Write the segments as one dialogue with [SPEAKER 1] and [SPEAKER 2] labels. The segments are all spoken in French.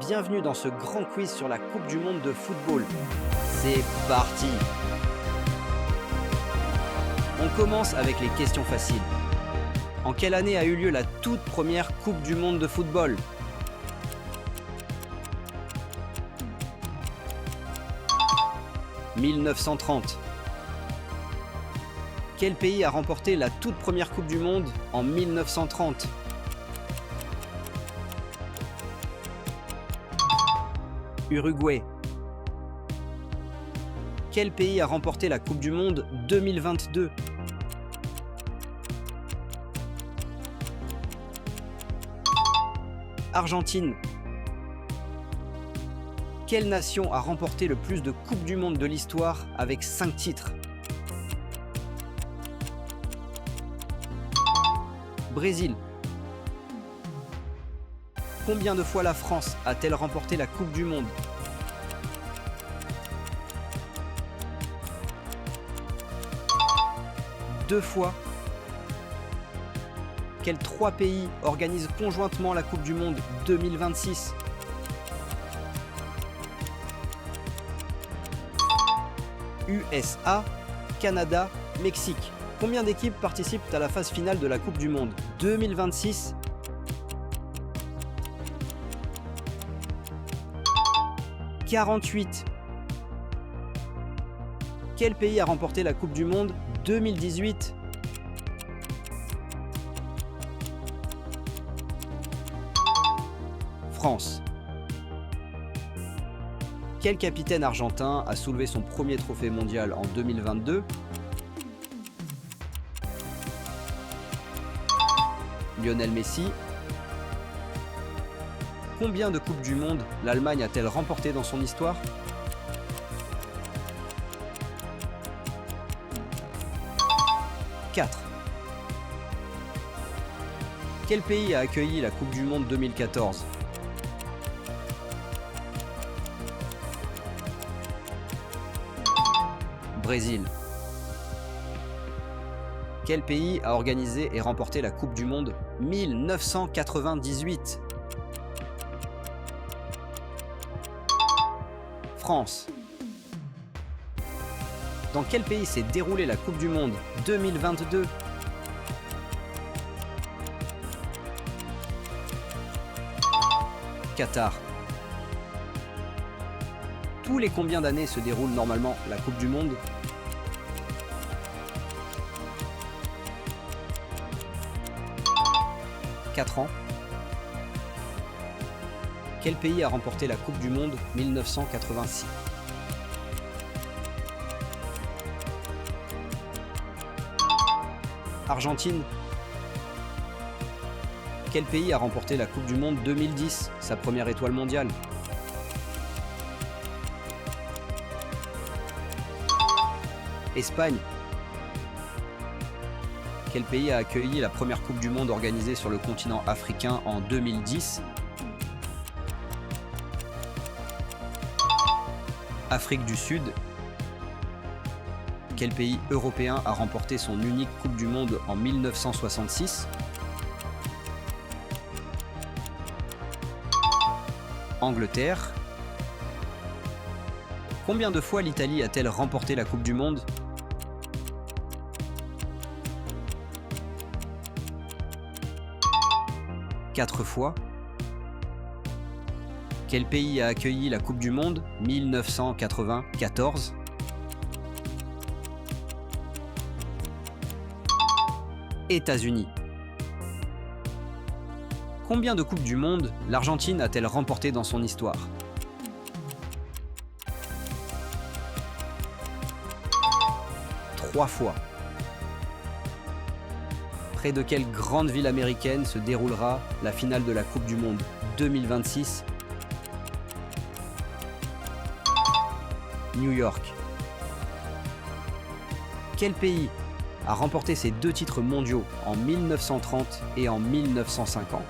[SPEAKER 1] Bienvenue dans ce grand quiz sur la Coupe du Monde de football. C'est parti! On commence avec les questions faciles. En quelle année a eu lieu la toute première Coupe du Monde de football? « 1930 ». Quel pays a remporté la toute première Coupe du Monde en 1930? Uruguay. Quel pays a remporté la Coupe du Monde 2022? Argentine. Quelle nation a remporté le plus de Coupes du Monde de l'histoire avec 5 titres? Brésil. Combien de fois la France a-t-elle remporté la Coupe du Monde? Deux fois. Quels 3 pays organisent conjointement la Coupe du Monde 2026? USA, Canada, Mexique. Combien d'équipes participent à la phase finale de la Coupe du Monde 2026? 48. Quel pays a remporté la Coupe du Monde 2018? France. Quel capitaine argentin a soulevé son premier trophée mondial en 2022? Lionel Messi. Combien de Coupes du Monde l'Allemagne a-t-elle remporté dans son histoire? 4. Quel pays a accueilli la Coupe du Monde 2014? Brésil. Quel pays a organisé et remporté la Coupe du Monde 1998? France. Dans quel pays s'est déroulée la Coupe du Monde 2022? Qatar. Tous les combien d'années se déroule normalement la Coupe du Monde? 4 ans. Quel pays a remporté la Coupe du Monde 1986? Argentine. Quel pays a remporté la Coupe du Monde 2010, sa première étoile mondiale? Espagne. Quel pays a accueilli la première Coupe du Monde organisée sur le continent africain en 2010? Afrique du Sud. Quel pays européen a remporté son unique Coupe du Monde en 1966? Angleterre. Combien de fois l'Italie a-t-elle remporté la Coupe du Monde? 4 fois. Quel pays a accueilli la Coupe du Monde 1994? États-Unis. Combien de Coupes du Monde l'Argentine a-t-elle remporté dans son histoire? 3 fois. Près de quelle grande ville américaine se déroulera la finale de la Coupe du Monde 2026? New York. Quel pays a remporté ses 2 titres mondiaux en 1930 et en 1950?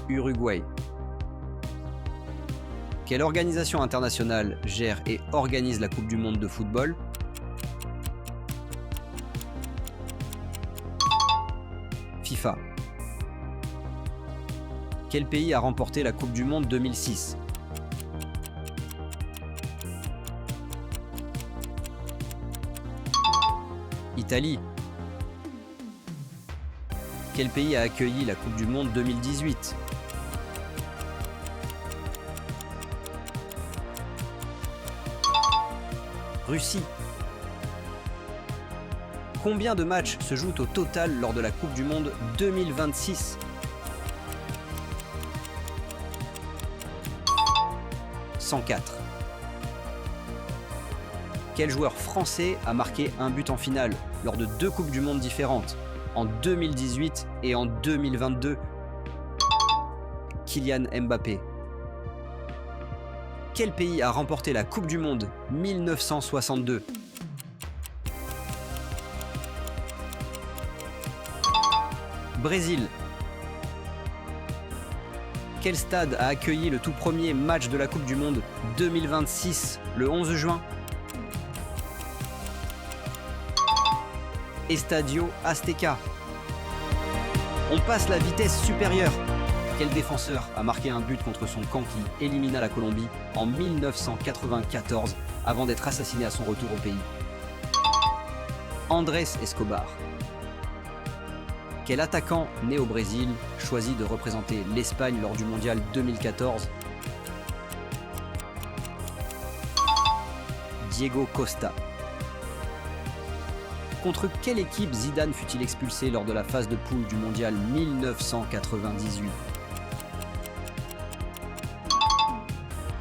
[SPEAKER 1] Uruguay. Quelle organisation internationale gère et organise la Coupe du Monde de football? FIFA. Quel pays a remporté la Coupe du Monde 2006? Italie. Quel pays a accueilli la Coupe du Monde 2018? Russie. Combien de matchs se jouent au total lors de la Coupe du Monde 2026? 104. Quel joueur français a marqué un but en finale lors de 2 Coupes du Monde différentes, en 2018 et en 2022? Kylian Mbappé. Quel pays a remporté la Coupe du Monde 1962? Brésil. Quel stade a accueilli le tout premier match de la Coupe du Monde 2026 le 11 juin? Estadio Azteca. On passe la vitesse supérieure. Quel défenseur a marqué un but contre son camp qui élimina la Colombie en 1994 avant d'être assassiné à son retour au pays? Andrés Escobar. Quel attaquant né au Brésil choisit de représenter l'Espagne lors du Mondial 2014? Diego Costa. Contre quelle équipe Zidane fut-il expulsé lors de la phase de poule du Mondial 1998?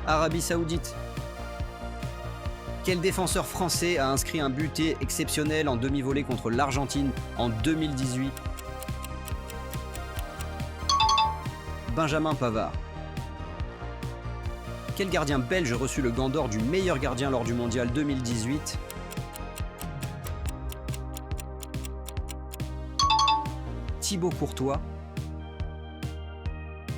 [SPEAKER 1] Arabie Saoudite. Quel défenseur français a inscrit un but exceptionnel en demi-volée contre l'Argentine en 2018? Benjamin Pavard. Quel gardien belge reçut le Gant d'Or du meilleur gardien lors du Mondial 2018? Thibaut Courtois.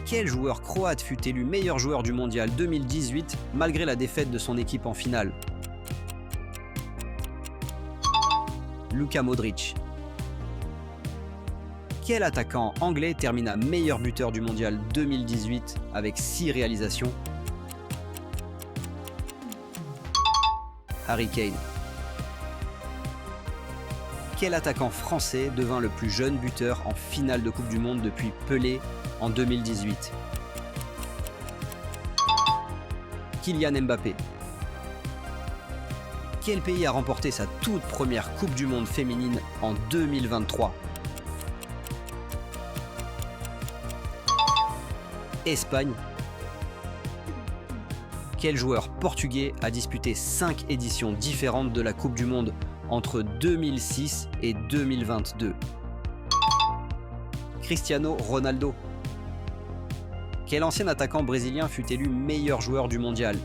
[SPEAKER 1] Quel joueur croate fut élu meilleur joueur du Mondial 2018 malgré la défaite de son équipe en finale? Luka Modric. Quel attaquant anglais termina meilleur buteur du Mondial 2018 avec 6 réalisations? Harry Kane. Quel attaquant français devint le plus jeune buteur en finale de Coupe du Monde depuis Pelé en 2018? Kylian Mbappé. Quel pays a remporté sa toute première Coupe du Monde féminine en 2023? Espagne. Quel joueur portugais a disputé 5 éditions différentes de la Coupe du Monde entre 2006 et 2022? Cristiano Ronaldo. Quel ancien attaquant brésilien fut élu meilleur joueur du mondial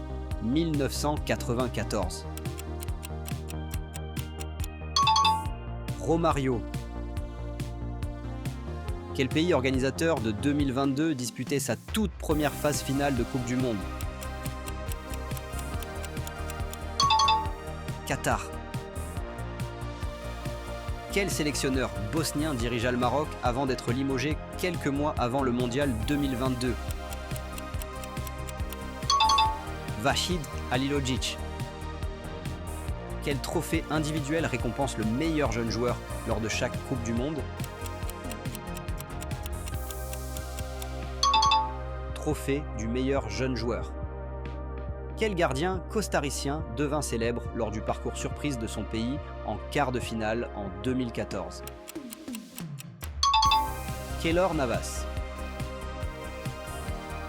[SPEAKER 1] 1994? Romario. Quel pays organisateur de 2022 disputait sa toute première phase finale de Coupe du Monde? Qatar. Quel sélectionneur bosnien dirigea le Maroc avant d'être limogé quelques mois avant le mondial 2022? Vahid Halilović. Quel trophée individuel récompense le meilleur jeune joueur lors de chaque Coupe du Monde? Trophée du meilleur jeune joueur. Quel gardien costaricien devint célèbre lors du parcours surprise de son pays en quart de finale en 2014? Keylor Navas.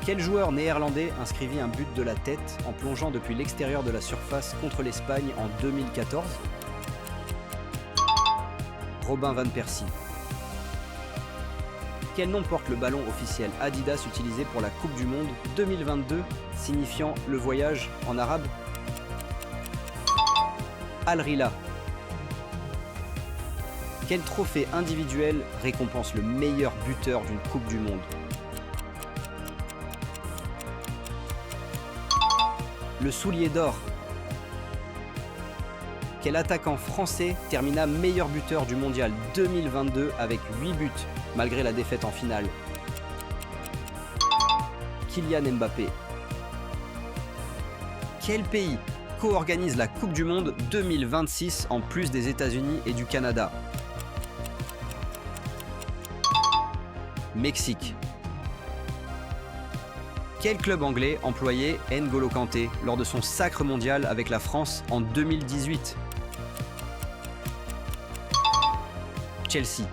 [SPEAKER 1] Quel joueur néerlandais inscrivit un but de la tête en plongeant depuis l'extérieur de la surface contre l'Espagne en 2014? Robin van Persie. Quel nom porte le ballon officiel Adidas utilisé pour la Coupe du Monde 2022, signifiant le voyage en arabe? Al Rihla. Quel trophée individuel récompense le meilleur buteur d'une Coupe du Monde? Le Soulier d'or. Quel attaquant français termina meilleur buteur du mondial 2022 avec 8 buts, malgré la défaite en finale? Kylian Mbappé. Quel pays co-organise la Coupe du Monde 2026 en plus des États-Unis et du Canada? Mexique. Quel club anglais employait N'Golo Kanté lors de son sacre mondial avec la France en 2018? Chelsea.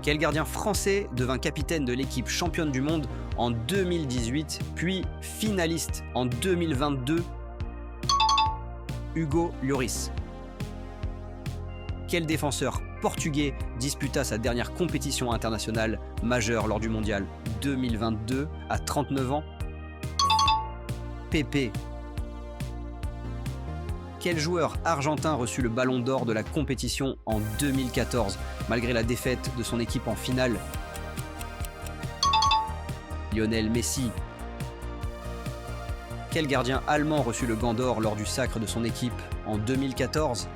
[SPEAKER 1] Quel gardien français devint capitaine de l'équipe championne du monde en 2018, puis finaliste en 2022? Hugo Lloris. Quel défenseur portugais disputa sa dernière compétition internationale majeure lors du mondial 2022 à 39 ans? Pepe. Quel joueur argentin reçut le ballon d'or de la compétition en 2014, malgré la défaite de son équipe en finale? Lionel Messi. Quel gardien allemand reçut le gant d'or lors du sacre de son équipe en 2014?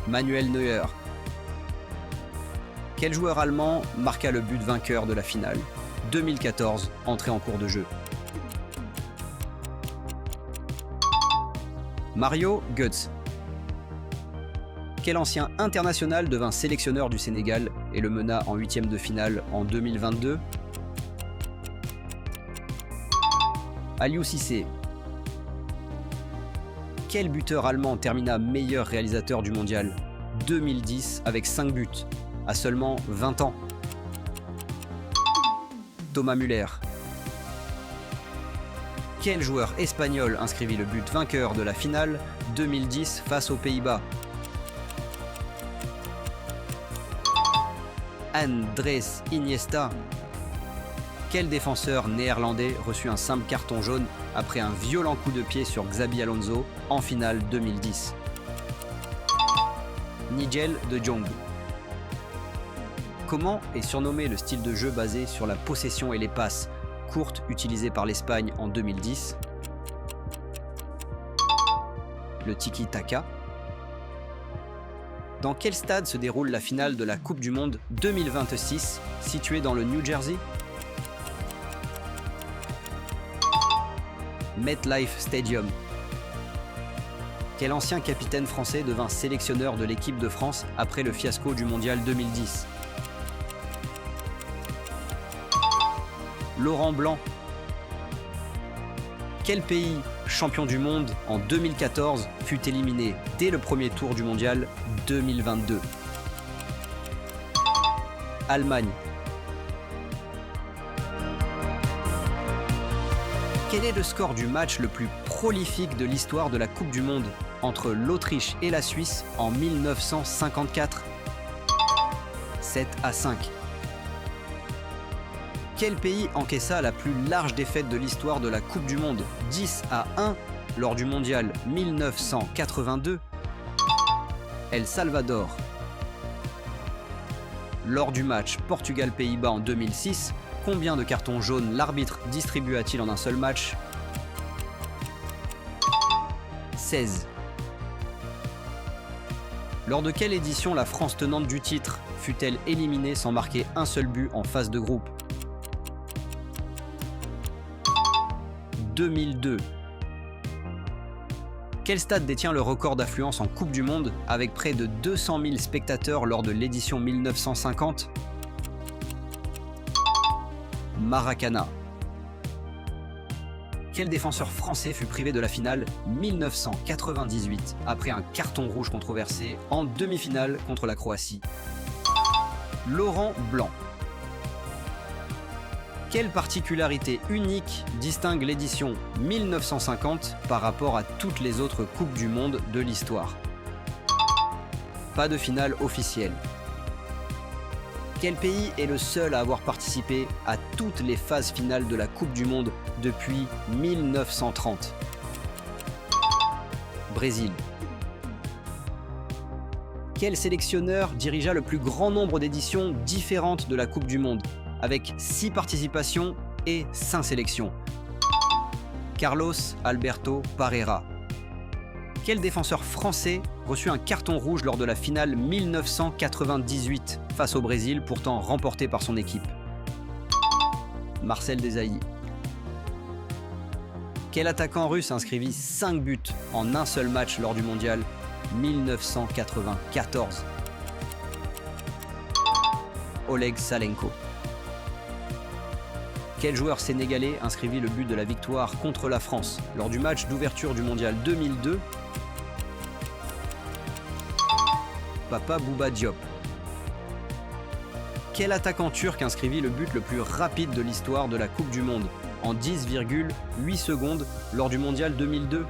[SPEAKER 1] Manuel Neuer. Quel joueur allemand marqua le but vainqueur de la finale 2014, entrée en cours de jeu? Mario Götze. Quel ancien international devint sélectionneur du Sénégal et le mena en huitième de finale en 2022? Aliou Cissé. Quel buteur allemand termina meilleur réalisateur du mondial 2010 avec 5 buts, à seulement 20 ans? Thomas Müller. Quel joueur espagnol inscrivit le but vainqueur de la finale 2010 face aux Pays-Bas? Andrés Iniesta. Quel défenseur néerlandais reçut un simple carton jaune après un violent coup de pied sur Xabi Alonso en finale 2010? Nigel de Jong. Comment est surnommé le style de jeu basé sur la possession et les passes courtes utilisées par l'Espagne en 2010? Le tiki-taka. Dans quel stade se déroule la finale de la Coupe du Monde 2026, située dans le New Jersey? MetLife Stadium. Quel ancien capitaine français devint sélectionneur de l'équipe de France après le fiasco du Mondial 2010? Laurent Blanc. Quel pays, champion du monde en 2014, fut éliminé dès le premier tour du Mondial 2022? Allemagne. Quel est le score du match le plus prolifique de l'histoire de la Coupe du Monde entre l'Autriche et la Suisse en 1954? 7-5. Quel pays encaissa la plus large défaite de l'histoire de la Coupe du Monde 10-1 lors du mondial 1982? El Salvador. Lors du match Portugal-Pays-Bas en 2006, combien de cartons jaunes l'arbitre distribua-t-il en un seul match? 16. Lors de quelle édition la France tenante du titre fut-elle éliminée sans marquer un seul but en phase de groupe? 2002. Quel stade détient le record d'affluence en Coupe du Monde avec près de 200 000 spectateurs lors de l'édition 1950? Maracana. Quel défenseur français fut privé de la finale 1998 après un carton rouge controversé en demi-finale contre la Croatie? Laurent Blanc. Quelle particularité unique distingue l'édition 1950 par rapport à toutes les autres Coupes du Monde de l'histoire? Pas de finale officielle. Quel pays est le seul à avoir participé à toutes les phases finales de la Coupe du Monde depuis 1930? Brésil. Quel sélectionneur dirigea le plus grand nombre d'éditions différentes de la Coupe du Monde, avec 6 participations et 5 sélections? Carlos Alberto Parreira. Quel défenseur français reçut un carton rouge lors de la finale 1998 face au Brésil, pourtant remportée par son équipe? Marcel Desailly. Quel attaquant russe inscrivit 5 buts en un seul match lors du mondial 1994? Oleg Salenko. Quel joueur sénégalais inscrivit le but de la victoire contre la France lors du match d'ouverture du mondial 2002? Papa Bouba Diop. Quel attaquant turc inscrivit le but le plus rapide de l'histoire de la Coupe du Monde en 10,8 secondes lors du mondial 2002?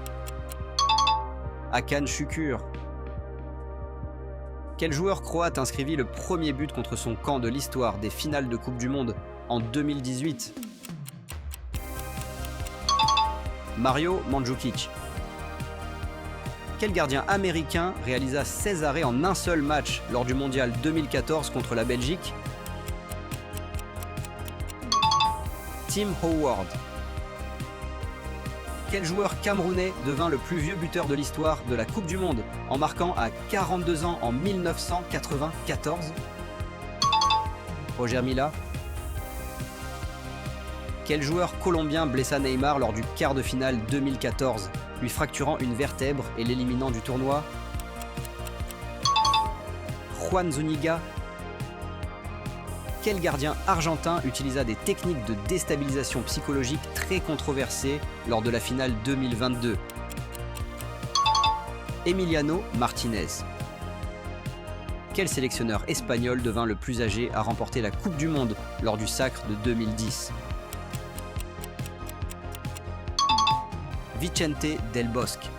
[SPEAKER 1] Hakan Şükür. Quel joueur croate inscrivit le premier but contre son camp de l'histoire des finales de Coupe du Monde en 2018? Mario Mandžukić. Quel gardien américain réalisa 16 arrêts en un seul match lors du mondial 2014 contre la Belgique? Tim Howard. Quel joueur camerounais devint le plus vieux buteur de l'histoire de la Coupe du Monde en marquant à 42 ans en 1994? Roger Milla. Quel joueur colombien blessa Neymar lors du quart de finale 2014, lui fracturant une vertèbre et l'éliminant du tournoi? Juan Zúñiga. Quel gardien argentin utilisa des techniques de déstabilisation psychologique très controversées lors de la finale 2022? Emiliano Martinez. Quel sélectionneur espagnol devint le plus âgé à remporter la Coupe du Monde lors du Sacre de 2010? Vicente Del Bosque.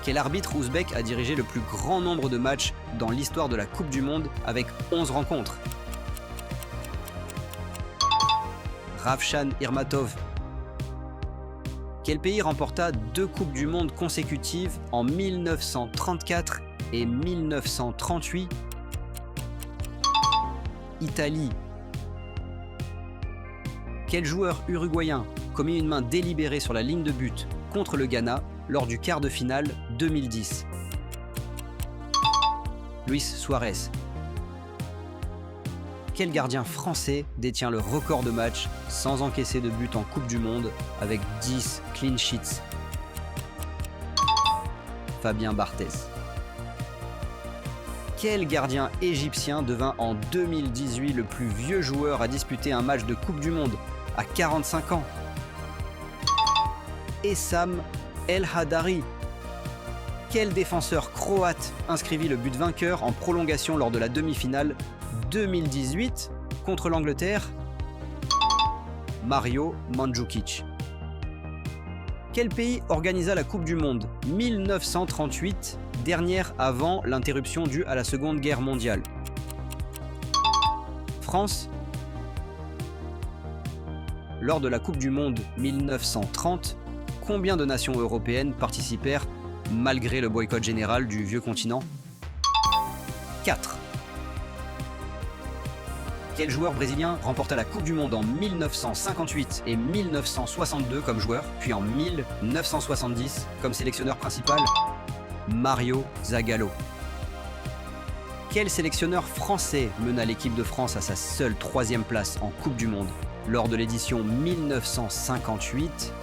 [SPEAKER 1] Quel arbitre ouzbek a dirigé le plus grand nombre de matchs dans l'histoire de la Coupe du Monde avec 11 rencontres? Ravshan Irmatov. Quel pays remporta 2 Coupes du Monde consécutives en 1934 et 1938? Italie. Quel joueur uruguayen commit une main délibérée sur la ligne de but contre le Ghana lors du quart de finale 2010? Luis Suarez. Quel gardien français détient le record de matchs sans encaisser de but en Coupe du Monde avec 10 clean sheets? Fabien Barthez. Quel gardien égyptien devint en 2018 le plus vieux joueur à disputer un match de Coupe du Monde à 45 ans? Essam El Hadari. Quel défenseur croate inscrivit le but vainqueur en prolongation lors de la demi-finale 2018 contre l'Angleterre? Mario Mandžukić. Quel pays organisa la Coupe du Monde 1938, dernière avant l'interruption due à la Seconde Guerre mondiale? France. Lors de la Coupe du Monde 1930, combien de nations européennes participèrent malgré le boycott général du vieux continent? 4. Quel joueur brésilien remporta la Coupe du Monde en 1958 et 1962 comme joueur, puis en 1970 comme sélectionneur principal? Mario Zagallo. Quel sélectionneur français mena l'équipe de France à sa seule 3e place en Coupe du Monde lors de l'édition 1958?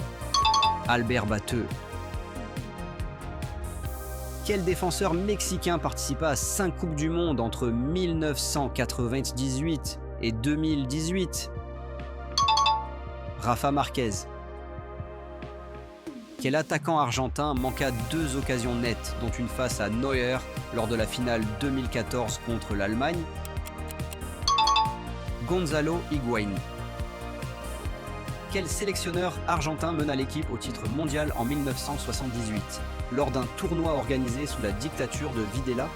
[SPEAKER 1] Albert Bateux. Quel défenseur mexicain participa à 5 Coupes du Monde entre 1998 et 2018? Rafa Marquez. Quel attaquant argentin manqua 2 occasions nettes, dont une face à Neuer lors de la finale 2014 contre l'Allemagne? Gonzalo Higuaín. Quel sélectionneur argentin mena l'équipe au titre mondial en 1978, lors d'un tournoi organisé sous la dictature de Videla?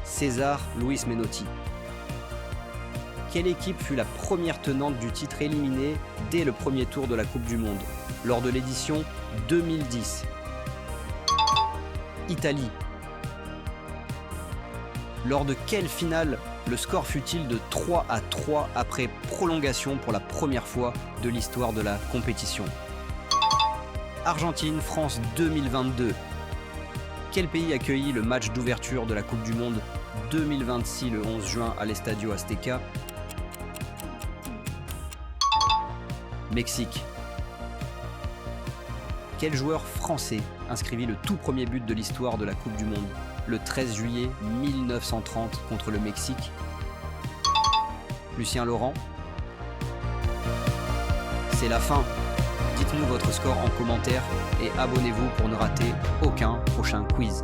[SPEAKER 1] César Luis Menotti. Quelle équipe fut la première tenante du titre éliminée dès le premier tour de la Coupe du Monde, lors de l'édition 2010? Italie. Lors de quelle finale le score fut-il de 3-3 après prolongation pour la première fois de l'histoire de la compétition? Argentine-France 2022. Quel pays accueillit le match d'ouverture de la Coupe du Monde 2026 le 11 juin à l'Estadio Azteca? Mexique. Quel joueur français inscrivit le tout premier but de l'histoire de la Coupe du Monde le 13 juillet 1930 contre le Mexique? Lucien Laurent. C'est la fin. Dites-nous votre score en commentaire et abonnez-vous pour ne rater aucun prochain quiz.